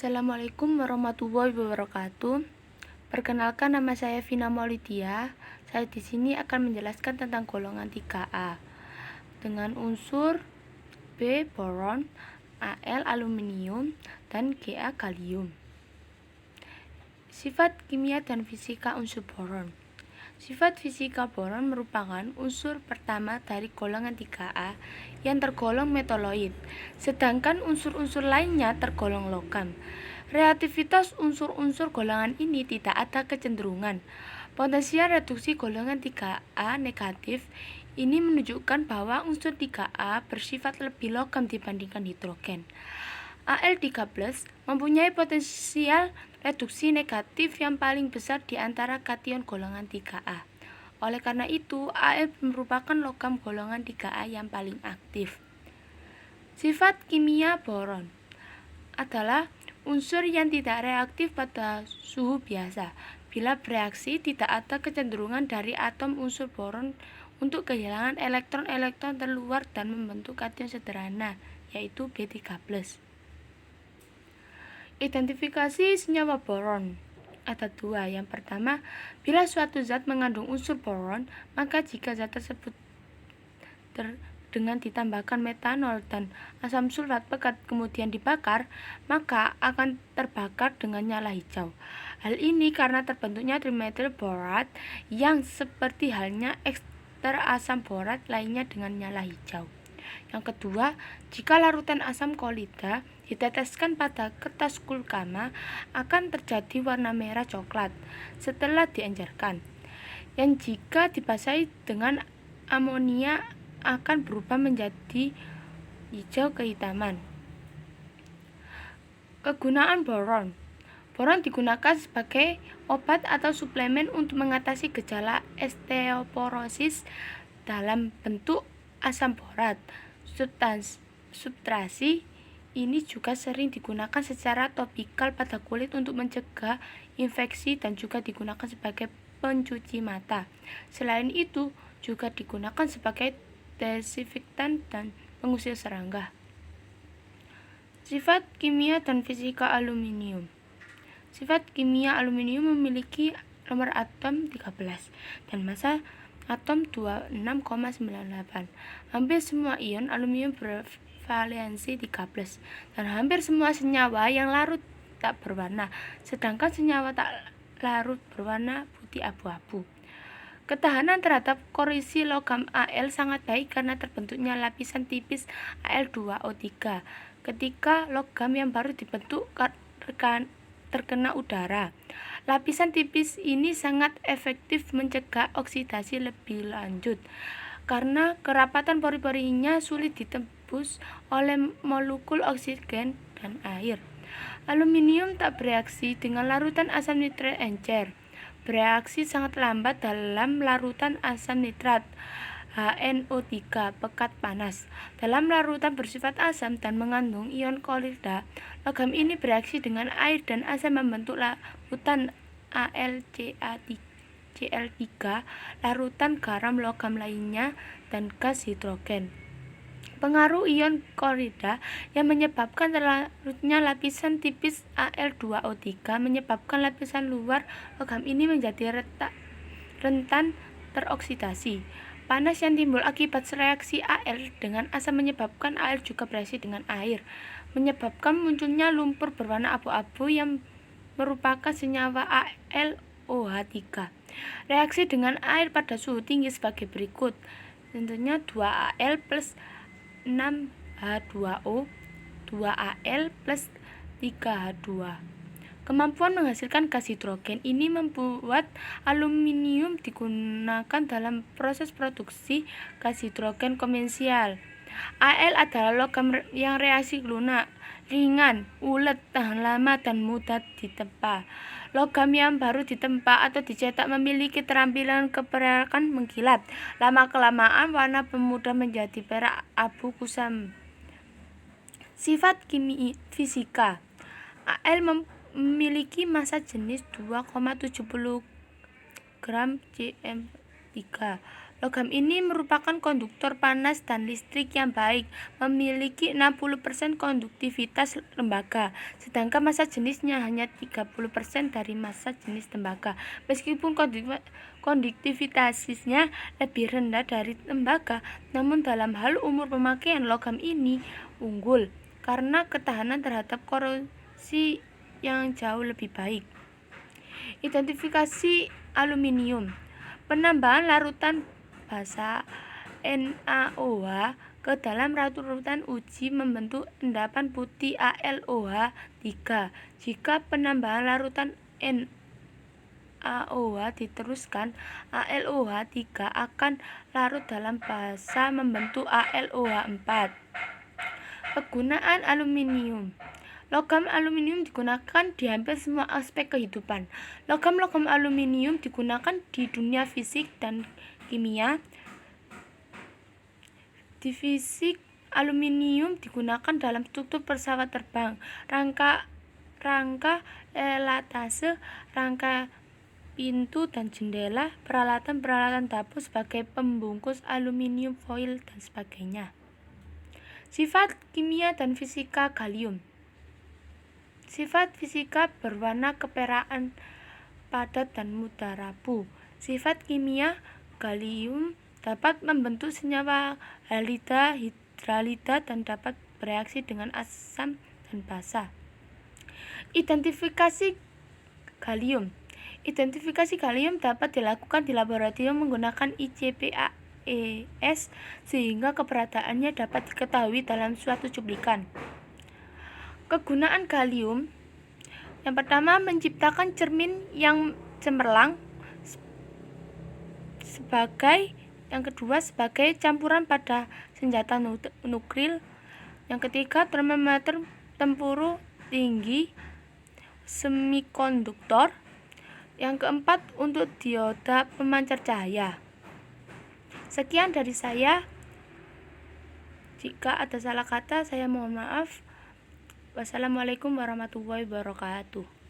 Assalamualaikum warahmatullahi wabarakatuh. Perkenalkan, nama saya Vina Maulidia. Saya di sini akan menjelaskan tentang golongan 3A dengan unsur B boron, Al aluminium, dan Ga kalium. Sifat kimia dan fisika unsur boron. Sifat fisika boron merupakan unsur pertama dari golongan 3A yang tergolong metaloid, sedangkan unsur-unsur lainnya tergolong logam. Reaktivitas unsur-unsur golongan ini tidak ada kecenderungan. Potensial reduksi golongan 3A negatif ini menunjukkan bahwa unsur 3A bersifat lebih logam dibandingkan hidrogen. Al3+ mempunyai potensial reduksi negatif yang paling besar di antara kation golongan 3A. Oleh karena itu, Al merupakan logam golongan 3A yang paling aktif. Sifat kimia boron adalah unsur yang tidak reaktif pada suhu biasa. Bila bereaksi, tidak ada kecenderungan dari atom unsur boron untuk kehilangan elektron-elektron terluar dan membentuk kation sederhana, yaitu B3+. Identifikasi senyawa boron ada dua. Yang pertama, bila suatu zat mengandung unsur boron, maka jika zat tersebut dengan ditambahkan metanol dan asam sulfat pekat kemudian dibakar, maka akan terbakar dengan nyala hijau. Hal ini karena terbentuknya trimethyl borat yang seperti halnya ester asam borat lainnya dengan nyala hijau. Yang kedua, jika larutan asam klorida diteteskan pada kertas kulkama, akan terjadi warna merah coklat setelah diencerkan, yang jika dibasahi dengan amonia akan berubah menjadi hijau kehitaman. Kegunaan boron. Boron digunakan sebagai obat atau suplemen untuk mengatasi gejala osteoporosis dalam bentuk asam borat. Substansi ini juga sering digunakan secara topikal pada kulit untuk mencegah infeksi dan juga digunakan sebagai pencuci mata. Selain itu, juga digunakan sebagai desinfektan dan pengusir serangga. Sifat kimia dan fisika aluminium. Sifat kimia aluminium memiliki nomor atom 13 dan massa atom 26,98. Hampir semua ion aluminium bervalensi 3+, dan hampir semua senyawa yang larut tak berwarna, sedangkan senyawa tak larut berwarna putih abu-abu. Ketahanan terhadap korisi logam Al sangat baik karena terbentuknya lapisan tipis Al2O3 ketika logam yang baru dibentuk terkena udara. Lapisan tipis ini sangat efektif mencegah oksidasi lebih lanjut karena kerapatan pori-porinya sulit ditembus oleh molekul oksigen dan air. Aluminium tak bereaksi dengan larutan asam nitrat encer. Bereaksi sangat lambat dalam larutan asam nitrat HNO3 pekat panas. Dalam larutan bersifat asam dan mengandung ion klorida, logam ini bereaksi dengan air dan asam membentuk larutan AlCl3, larutan garam logam lainnya, dan gas hidrogen. Pengaruh ion klorida yang menyebabkan terlarutnya lapisan tipis Al2O3 menyebabkan lapisan luar logam ini menjadi rentan teroksidasi. Panas yang timbul akibat reaksi Al dengan asam menyebabkan Al juga bereaksi dengan air, menyebabkan munculnya lumpur berwarna abu-abu yang merupakan senyawa AlOH3. Reaksi dengan air pada suhu tinggi sebagai berikut. Tentunya 2Al plus 6H2O, 2Al plus 3H2. Kemampuan menghasilkan gas hidrogen ini membuat aluminium digunakan dalam proses produksi gas hidrogen konvensional. Al adalah logam yang reaksi lunak, ringan, ulet, tahan lama, dan mudah ditempa. Logam yang baru ditempa atau dicetak memiliki keterampilan keperakan mengkilat. Lama-kelamaan warna pemuda menjadi perak abu kusam. Sifat kimia fisika. Al memiliki massa jenis 2,70 gram cm3. Logam ini merupakan konduktor panas dan listrik yang baik, memiliki 60% konduktivitas tembaga, sedangkan massa jenisnya hanya 30% dari massa jenis tembaga. Meskipun konduktivitasnya lebih rendah dari tembaga, namun dalam hal umur pemakaian logam ini unggul karena ketahanan terhadap korosi yang jauh lebih baik. Identifikasi aluminium. Penambahan larutan basa NaOH ke dalam larutan uji membentuk endapan putih AlOH3. Jika penambahan larutan NaOH diteruskan, AlOH3 akan larut dalam basa membentuk AlOH4. Penggunaan aluminium. Logam aluminium digunakan di hampir semua aspek kehidupan. Logam-logam aluminium digunakan di dunia fisik dan kimia. Di fisik, aluminium digunakan dalam struktur pesawat terbang, rangka elatase, rangka pintu dan jendela, peralatan-peralatan dapur sebagai pembungkus aluminium foil, dan sebagainya. Sifat kimia dan fisika gallium. Sifat fisika berwarna keperakan, padat dan mudah rapuh. Sifat kimia gallium dapat membentuk senyawa halida, hidralida, dan dapat bereaksi dengan asam dan basa. Identifikasi gallium. Identifikasi gallium dapat dilakukan di laboratorium menggunakan ICP-AES sehingga keberadaannya dapat diketahui dalam suatu cuplikan. Kegunaan gallium. Yang pertama, menciptakan cermin yang cemerlang. Yang kedua, sebagai campuran pada senjata nuklir. Yang ketiga, termometer tempuru tinggi semikonduktor. Yang keempat, untuk dioda pemancar cahaya. Sekian dari saya. Jika ada salah kata, saya mohon maaf. Wassalamualaikum warahmatullahi wabarakatuh.